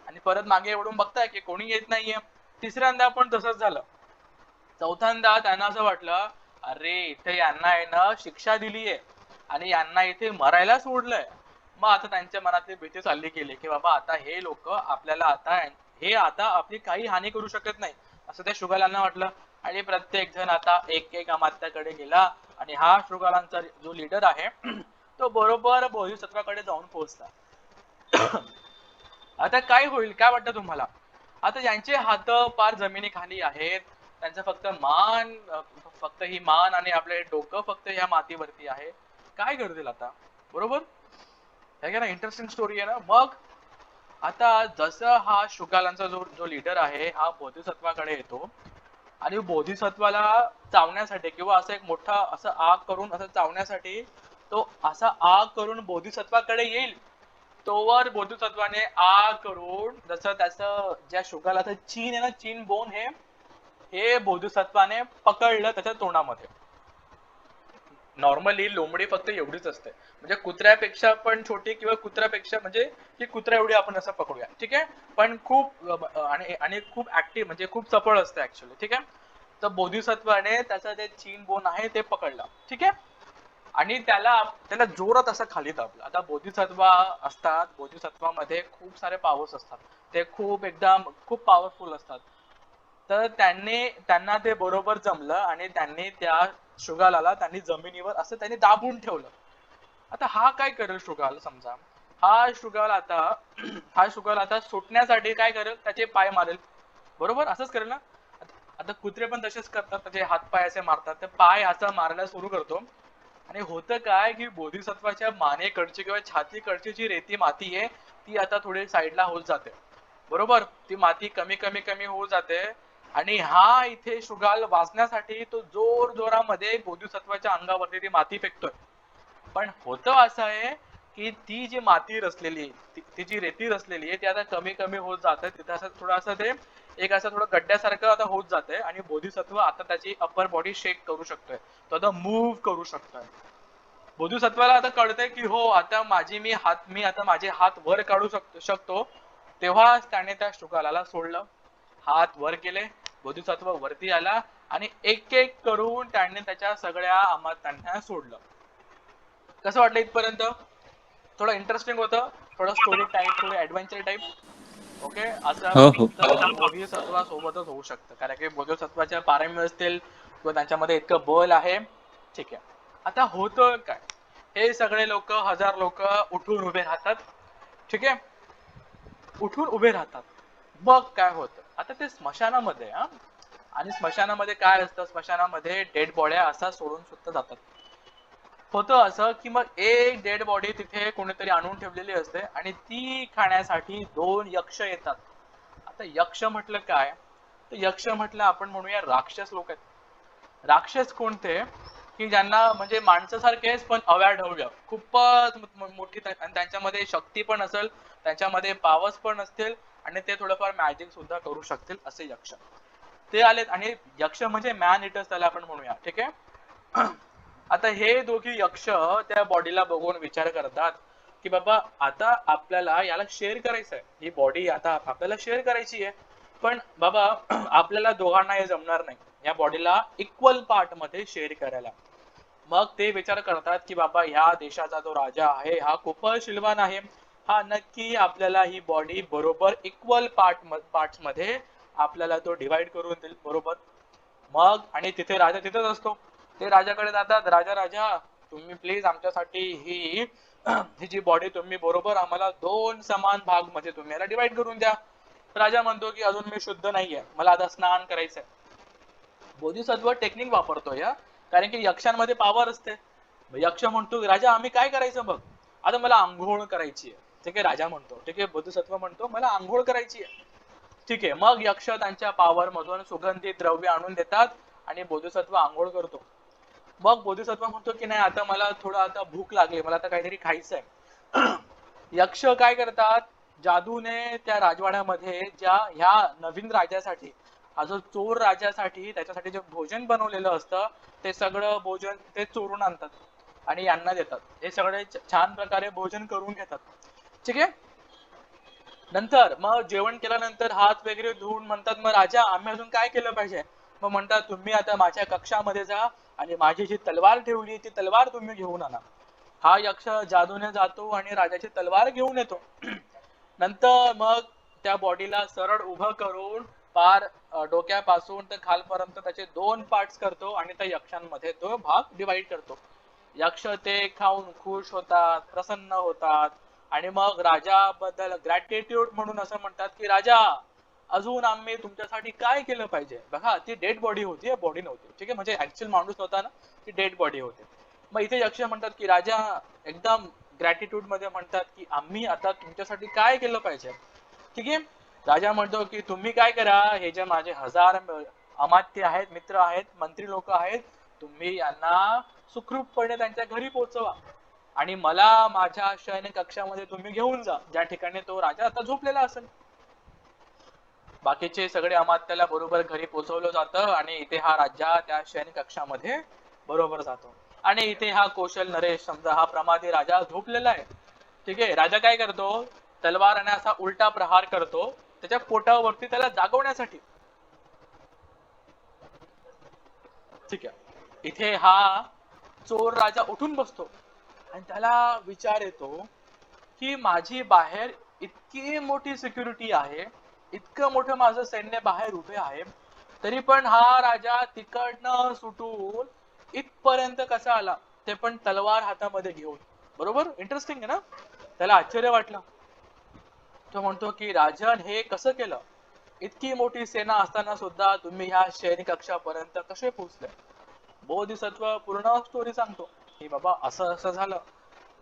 आणि परत मागे वळून बघताय की कोणी येत नाहीये. तिसऱ्यांदा पण तसंच झालं. चौथ्यांदा त्यांना असं वाटलं, अरे इथे यांना आहे ना शिक्षा दिलीये आणि यांना इथे मरायला सोडलंय. मग आता त्यांच्या मनातली भीती चालली गेली की बाबा आता हे लोक आपल्याला आता आपली काही हानी करू शकत नाही, असं त्या शृगालांना वाटलं. आणि प्रत्येक जण आता एक एक अमात्याकडे गेला आणि हा शृगालांचा जो लीडर आहे तो बरोबर बोधिसत्वाकडे जाऊन पोहोचला. आता काय होईल, काय वाटतं तुम्हाला? आता ज्यांचे हात पार जमिनीखाली आहेत, त्यांचं फक्त ही मान आणि आपले डोकं फक्त या मातीवरती आहे, काय करतील आता? बरोबर आहे ना, इंटरेस्टिंग स्टोरी आहे ना. मग आता जसं हा शृगालांचा जो लीडर आहे हा बोधिसत्वाकडे येतो आणि बोधिसत्वाला चावण्यासाठी किंवा असं एक मोठा असं आग करून असं चावण्यासाठी तो असा आग करून बोधिसत्वाकडे येईल, तोवर बोधिसत्वाने आग करून जसं त्याचं ज्या शृगालाचं चीन आहे ना, चीन बोन हे बोधिसत्वाने पकडलं त्याच्या तोंडामध्ये. नॉर्मली लोंबडी फक्त एवढीच असते, म्हणजे कुत्र्यापेक्षा पण छोटी किंवा कुत्र्यापेक्षा म्हणजे की कुत्रा एवढी आपण असं पकडूया. ठीक आहे. पण खूप आणि खूप ऍक्टिव्ह म्हणजे खूप चपळ असते ऍक्च्युअली. ठीक आहे. तर बोधिसत्वाने त्याचं जे चीन बोन आहे ते पकडलं. ठीक आहे. आणि त्याला जोरात असं खाली दाबलं. आता बोधिसत्व असतात, बोधिसत्वामध्ये खूप सारे पॉवर्स असतात, ते खूप पॉवरफुल असतात. तर त्यांना ते बरोबर जमलं आणि त्यांनी त्या शृगालाला जमिनीवर असं त्यांनी दाबून ठेवलं. आता हा काय करेल शृगाल, समजा हा शृगाल आता सुटण्यासाठी काय करेल, त्याचे पाय मारेल. बरोबर असंच करेल ना. आता कुत्रे पण तसेच करतात, म्हणजे हात पाय असे मारतात, तर पाय असा मारायला सुरू करतो. आणि होतं काय की बोधिसत्वाच्या मानेकडची किंवा छातीकडची जी रेती माती आहे ती आता थोडी साईडला होत जाते. बरोबर ती माती कमी कमी कमी होत जाते आणि हा इथे शृगाल वाचण्यासाठी तो जोरामध्ये बोधिसत्वाच्या अंगावरती ती माती फेकतोय. पण होतं असं आहे की ती जी माती रचलेली ती जी रेती रचलेली आहे ती आता कमी कमी होत जाते. तिथे असं थोडं असं ते एक असं थोडं गड्ड्यासारखं आता होत जाते आणि बोधिसत्व आता त्याची अप्पर बॉडी शेक करू शकतोय, तो आता मूव्ह करू शकतोय. बोधिसत्वाला आता कळतंय की हो आता मी आता माझे हात वर काढू शकतो. तेव्हा त्याने त्या शुकालाला सोडलं, हात वर केले, बोधिसत्व वरती आला आणि एक एक करून त्याने त्याच्या सगळ्या अमात्यांना सोडलं. कसं वाटलं इथपर्यंत? थोडं इंटरेस्टिंग होतं, थोडं स्टोरी टाईप, थोडं ऍडव्हेंचर टाईप. ओके, असं हो, हो. फक्त बोधिसत्वासोबतच होऊ शकतं, कारण की बोधिसत्वाच्या पारम्य असतील किंवा त्यांच्यामध्ये इतकं बल आहे. ठीक आहे, आता होतं काय, हे सगळे लोक, 1000 लोक उठून उभे राहतात. ठीक आहे, उठून उभे राहतात. मग काय होतं, आता ते स्मशानामध्ये आणि स्मशानामध्ये काय असतं, स्मशानामध्ये डेड बॉड्या असा सोडून सुद्धा जातात. होतं असं की मग एक डेड बॉडी तिथे कोणीतरी आणून ठेवलेली असते आणि ती खाण्यासाठी 2 यक्ष येतात. आता यक्ष म्हटलं काय, तर यक्ष म्हटलं आपण म्हणूया राक्षस लोक आहेत. राक्षस कोणते, की ज्यांना म्हणजे माणसासारखेच पण अव्याढव्य खूपच मोठी आणि त्यांच्यामध्ये शक्ती पण असेल, त्यांच्यामध्ये पावर्स पण असतील आणि ते थोडंफार मॅजिक सुद्धा करू शकतील, असे यक्ष ते आलेत. आणि यक्ष म्हणजे मॅन इटर्स त्याला आपण म्हणूया. ठीक आहे, आता हे दोघी यक्ष त्या बॉडीला बघून विचार करतात की बाबा आता आपल्याला याला शेअर करायचं आहे, ही बॉडी आता आपल्याला शेअर करायची आहे, पण बाबा आपल्याला दोघांना हे जमणार नाही या बॉडीला इक्वल पार्ट मध्ये शेअर करायला. मग ते विचार करतात की बाबा ह्या देशाचा जो राजा आहे हा खूपच शिलवान आहे, हा नक्की आपल्याला ही बॉडी बरोबर इक्वल पार्ट्स मध्ये आपल्याला तो डिवाइड करून देईल, बरोबर. मग आणि तिथे राजा तिथेच असतो, ते राजाकडे जातात, राजा राजा तुम्ही प्लीज आमच्यासाठी ही जी बॉडी तुम्ही बरोबर आम्हाला 2 समान भाग मध्ये तुम्ही याला डिवाइड करून द्या. राजा म्हणतो की अजून मी शुद्ध नाहीये, मला आता स्नान करायचंय. बोधिसत्व टेक्निक वापरतोय कारण की यक्षांमध्ये पावर असते. यक्ष म्हणतो राजा आम्ही काय करायचं, बघ आता मला आंघोळ करायची आहे. ठीक आहे, राजा म्हणतो, ठीक आहे, बोधिसत्व म्हणतो मला आंघोळ करायची आहे. ठीक आहे, मग यक्ष त्यांच्या पावर मधून सुगंधी द्रव्य आणून देतात आणि बोधिसत्व आंघोळ करतो. मग बोधिसत्व म्हणतो की नाही आता मला थोडं आता भूक लागली, मला आता काहीतरी खायचंय. यक्ष काय करतात, जादूने त्या राजवाड्यामध्ये ज्या ह्या नवीन राजासाठी, हा जो चोर राजासाठी त्याच्यासाठी जे भोजन बनवलेलं असतं ते सगळं भोजन ते चोरून आणतात आणि यांना देतात. हे सगळे छान प्रकारे भोजन करून घेतात. ठीक आहे, नंतर मग जेवण केल्यानंतर हात वगैरे धुवून म्हणतात मग राजा आम्ही अजून काय केलं पाहिजे. मग म्हणतात तुम्ही आता माझ्या कक्षामध्ये जा आणि माझी जी तलवार ठेवली ती तलवार तुम्ही घेऊन आणा. हा यक्ष जादूने जातो आणि राजाची तलवार घेऊन येतो. नंतर मग त्या बॉडीला सरळ उभं करून पार डोक्यापासून तर खालपर्यंत त्याचे 2 पार्ट्स करतो आणि त्या यक्षांमध्ये तो भाग डिवाइड करतो. यक्ष ते खाऊन खुश होतात, प्रसन्न होतात आणि मग राजाबद्दल ग्रॅटिट्यूड म्हणून असं म्हणतात की राजा अजून आम्ही तुमच्यासाठी काय केलं पाहिजे. बघा ती डेड बॉडी होती, बॉडी नव्हती. ठीक आहे, म्हणजे ऍक्च्युअल माणूस नव्हता ना, ती डेड बॉडी होती. मग इथे यक्ष म्हणतात की राजा एकदम ग्रॅटिट्यूड मध्ये म्हणतात की आम्ही आता तुमच्यासाठी काय केलं पाहिजे. ठीक आहे, राजा म्हणतो की तुम्ही काय करा, हे जे माझे 1000 अमात्य आहेत, मित्र आहेत, मंत्री लोक आहेत, तुम्ही यांना सुखरूपपणे त्यांच्या घरी पोहोचवा आणि मला माझ्या शयन कक्षामध्ये तुम्ही घेऊन जा, ज्या ठिकाणी तो राजा आता झोपलेला असेल. बाकीचे सगळे अमात्याला बरोबर घरी पोहोचवलं जातं आणि इथे हा राजा त्या शयन कक्षामध्ये बरोबर जातो. आणि इथे हा कौशल नरेश समजा हा प्रमादी राजा झोपलेला आहे. ठीक आहे, राजा काय करतो, तलवाराने असा उलटा प्रहार करतो त्याच्या पोटावरती त्याला जागवण्यासाठी. ठीक आहे, इथे हा चोर राजा उठून बसतो आणि त्याला विचार येतो की माझी बाहेर इतकी मोठी सिक्युरिटी आहे, इतकं मोठं माझं सैन्य बाहेर उभे आहे, तरी पण हा राजा तिकडनं सुटून इथपर्यंत कसा आला, ते पण तलवार हातामध्ये घेऊन. बरोबर, इंटरेस्टिंग आहे ना. त्याला आश्चर्य वाटलं. तो म्हणतो की राजन हे कसं केलं, इतकी मोठी सेना असताना सुद्धा तुम्ही ह्या शयन कक्षापर्यंत कसे पोहोचले. बोधिसत्व पूर्ण स्टोरी सांगतो की बाबा असं असं झालं,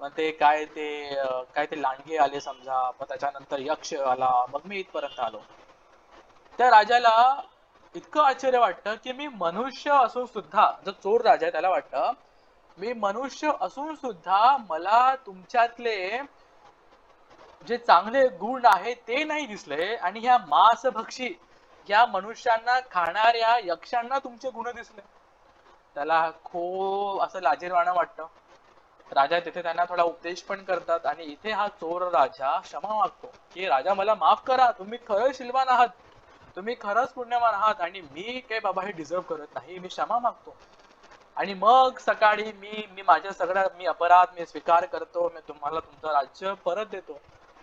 मग ते काय ते लांडगे आले समजा, मग त्याच्यानंतर यक्ष आला, मग मी इथपर्यंत आलो. त्या राजाला इतकं आश्चर्य वाटतं की मी मनुष्य असून सुद्धा, जो चोर राजा आहे त्याला वाटतं मी मनुष्य असून सुद्धा मला तुमच्यातले जे चांगले गुण आहेत ते नाही दिसले आणि ह्या मांसभक्षी या मनुष्यांना खाणाऱ्या यक्षांना तुमचे गुण दिसले. त्याला खूप असं लाजिरवाणं वाटतं. राजा तिथे त्यांना थोडा उपदेश पण करतात आणि इथे हा चोर राजा क्षमा मागतो की राजा मला माफ करा, तुम्ही खरंच शीलवान आहात, तुम्ही खरंच पुण्यवान आहात आणि मी काय बाबा हे डिझर्व करत नाही, मी क्षमा मागतो. आणि मग सकाळी मी माझ्या सगळ्या मी अपराध मी स्वीकार करतो, मी तुम्हाला तुमचं राज्य परत देतो.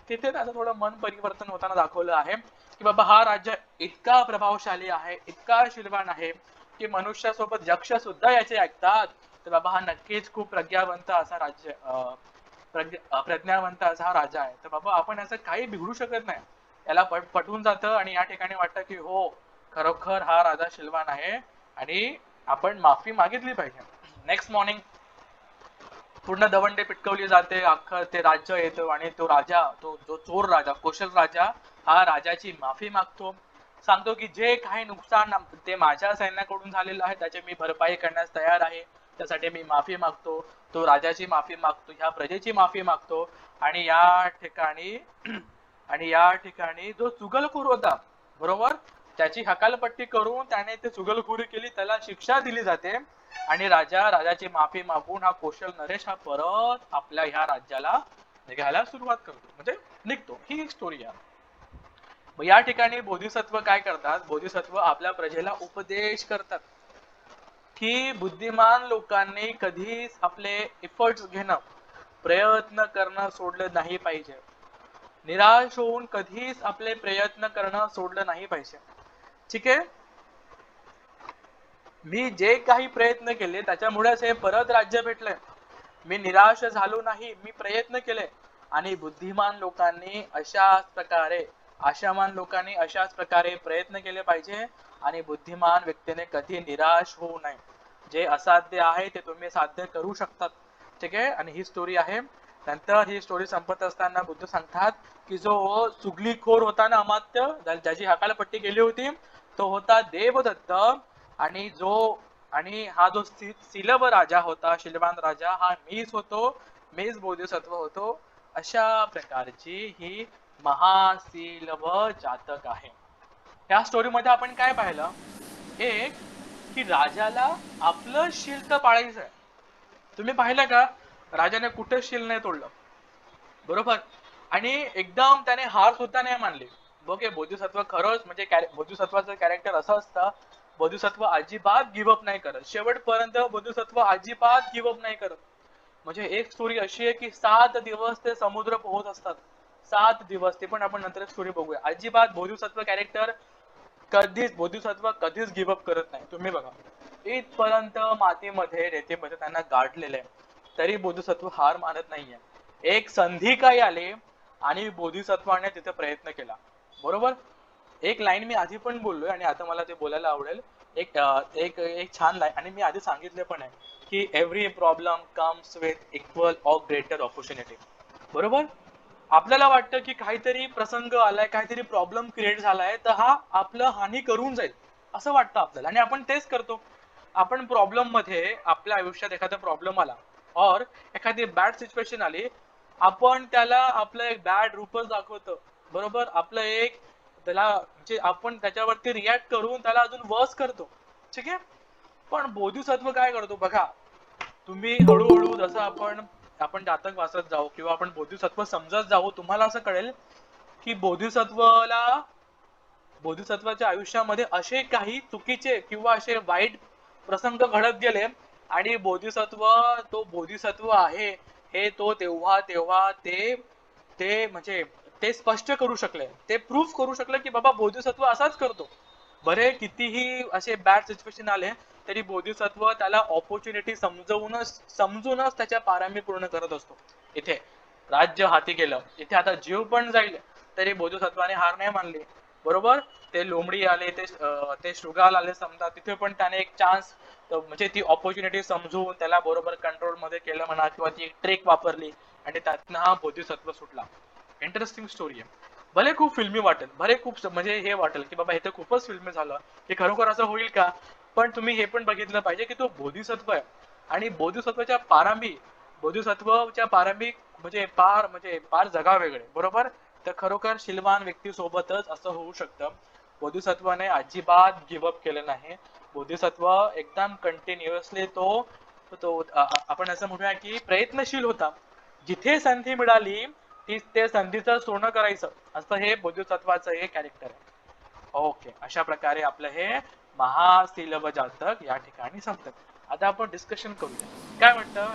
तिथे त्याचं थोडं मन परिवर्तन होताना दाखवलं आहे की बाबा हा राज्य इतका प्रभावशाली आहे, इतका शीलवान आहे की मनुष्यासोबत यक्ष सुद्धा याचे ऐकतात. तर बाबा हा नक्कीच खूप प्रज्ञावंत असा राज्य प्रज्ञावंत असा हा राजा आहे. तर बाबा आपण असं काही बिघडू शकत नाही. याला पटवून जातं आणि या ठिकाणी वाटतं की हो खरोखर हा राजा शीलवान आहे आणि आपण माफी मागितली पाहिजे. नेक्स्ट मॉर्निंग पूर्ण दवंडे पिटकवली जाते, अख्खं ते राज्य येतो आणि तो राजा, तो जो चोर राजा कौशल राजा हा राजाची माफी मागतो. सांगतो की जे काही नुकसान ते माझ्या सैन्याकडून झालेलं आहे त्याची मी भरपाई करण्यास तयार आहे, त्यासाठी मी माफी मागतो. तो राजाची माफी मागतो, ह्या प्रजेची माफी मागतो आणि या ठिकाणी जो चुगलखोर होता बरोबर त्याची हकालपट्टी करून त्याने ते चुगलखोरी केली, त्याला शिक्षा दिली जाते आणि राजाची माफी मागून हा कौशल नरेश हा परत आपल्या ह्या राज्याला निघायला सुरुवात करतो, म्हणजे निघतो. ही एक स्टोरी आहे. मग या ठिकाणी बोधिसत्व काय करतात, बोधिसत्व आपल्या प्रजेला उपदेश करतात की बुद्धिमान लोकांनी कधीच आपले एफर्ट्स घेणं, प्रयत्न करणं सोडलं नाही पाहिजे. निराश होऊन कधीच आपले प्रयत्न करणं सोडलं नाही पाहिजे. ठीक आहे, मी जे काही प्रयत्न केले त्याच्यामुळेच हे परत राज्य भेटलंय. मी निराश झालो नाही, मी प्रयत्न केले. आणि बुद्धिमान लोकांनी आशावान लोकांनी अशाच प्रकारे प्रयत्न केले पाहिजे आणि बुद्धिमान व्यक्तीने कधी निराश होऊ नये. जे असाध्य आहे ते तुम्ही साध्य करू शकतात. ठीक आहे, आणि ही स्टोरी आहे. नंतर ही स्टोरी संपत असताना बुद्ध सांगतात की जो चुगलीखोर होता ना अमात्य, ज्याची हकालपट्टी केली होती, तो होता देवदत्त. आणि हा जो शीलव राजा होता, शीलवान राजा, हा मीच होतो, मीच बोधिसत्व होतो. अशा प्रकारची ही महाशीलव जातक आहे. या स्टोरी मध्ये आपण काय पाहिलं, एक की राजाला आपलं शील तर पाळायचं आहे. तुम्ही पाहिलं का राजाने कुठे शील नाही तोडलं, बरोबर. आणि एकदम त्याने हार सुद्धा नाही मानली. बघे बोधिसत्व खरंच म्हणजे बोधिसत्वाचं कॅरेक्टर असं असतं, बोधिसत्व अजिबात गिव्हअप नाही करत, शेवटपर्यंत बोधिसत्व अजिबात गिव्हअप नाही करत. म्हणजे एक स्टोरी अशी आहे की 7 दिवस ते समुद्र पोहत असतात, 7 दिवस. ते पण आपण नंतर स्टोरी बघूया. अजिबात बोधिसत्व कॅरेक्टर बोधिसत्व कधीच गिव्हअप करत नाही. तुम्ही बघा इथपर्यंत मातीमध्ये रेतीमध्ये त्यांना गाठलेलं आहे, तरी बोधिसत्व हार मानत नाहीये. एक संधी काय आली आणि बोधिसत्वाने तिथे प्रयत्न केला, बरोबर. एक लाईन मी आधी पण बोललोय आणि आता मला ते बोलायला आवडेल. एक एक एक छान लाईन, आणि मी आधी सांगितले पण आहे की every problem comes with equal or greater opportunity, बरोबर. आपल्याला वाटतं की काहीतरी प्रसंग आलाय, काहीतरी प्रॉब्लेम क्रिएट झालाय, तर हा आपलं हानी करून जाईल असं वाटतं आपल्याला, आणि आपण तेच करतो. आपण प्रॉब्लेम मध्ये, आपल्या आयुष्यात एखादा प्रॉब्लेम आला और एखादी बॅड सिच्युएशन आली, आपण त्याला आपलं एक बॅड रूपच दाखवतो, बरोबर. आपलं एक त्याला म्हणजे आपण त्याच्यावरती रिॲक्ट करून त्याला अजून वर्स करतो. ठीक आहे, पण बोधिसत्व काय करतो बघा, तुम्ही हळूहळू जसं आपण जातक वाचत जाऊ किंवा आपण बोधिसत्व समजत जाऊ, तुम्हाला असं कळेल की बोधिसत्वाच्या आयुष्यामध्ये असे काही चुकीचे किंवा असे वाईट प्रसंग घडत गेले आणि तो बोधिसत्व आहे हे तो तेव्हा तेव्हा ते म्हणजे ते स्पष्ट करू शकले, ते प्रूफ करू शकले की बाबा बोधिसत्व असाच करतो. बरे कितीही असे बॅड सिच्युएशन आले तरी बोधिसत्व त्याला ऑपॉर्च्युनिटी समजूनच त्याच्या पारामी पूर्ण करत असतो. इथे राज्य हाती गेलं, इथे आता जीव पण जाईल, तरी बोधिसत्वाने हार नाही मानली, बरोबर. ते लोमडी आले, ते शृगाल आले समजा, तिथे पण त्याने एक चान्स म्हणजे ती ऑपॉर्च्युनिटी समजून त्याला बरोबर कंट्रोल मध्ये केलं म्हणा, किंवा ती एक ट्रेक वापरली आणि त्यातनं हा बोधिसत्व सुटला. इंटरेस्टिंग स्टोरी आहे. भले खूप फिल्मी वाटेल, भले खूप म्हणजे हे वाटेल की बाबा हे तर खूपच फिल्मी झालं, की खरोखर असं होईल का, पण तुम्ही हे पण बघितलं पाहिजे की तो बोधिसत्व आहे आणि बोधिसत्वच्या पारंभी म्हणजे पार जगा वेगळे, बरोबर. तर खरोखर शीलवान व्यक्ती सोबतच असं होऊ शकतं. बोधिसत्वाने अजिबात गिवअप केलं नाही. बोधिसत्व एकदम कंटिन्युअसली आपण असं म्हणूया की प्रयत्नशील होता. जिथे संधी मिळाली ते संधीचं सोनं करायचं, असं हे बोधिसत्वाचं हे कॅरेक्टर आहे. ओके, अशा प्रकारे आपलं हे महासिलभ जातक या ठिकाणी संपतं. आता आपण डिस्कशन करूया. काय म्हणतं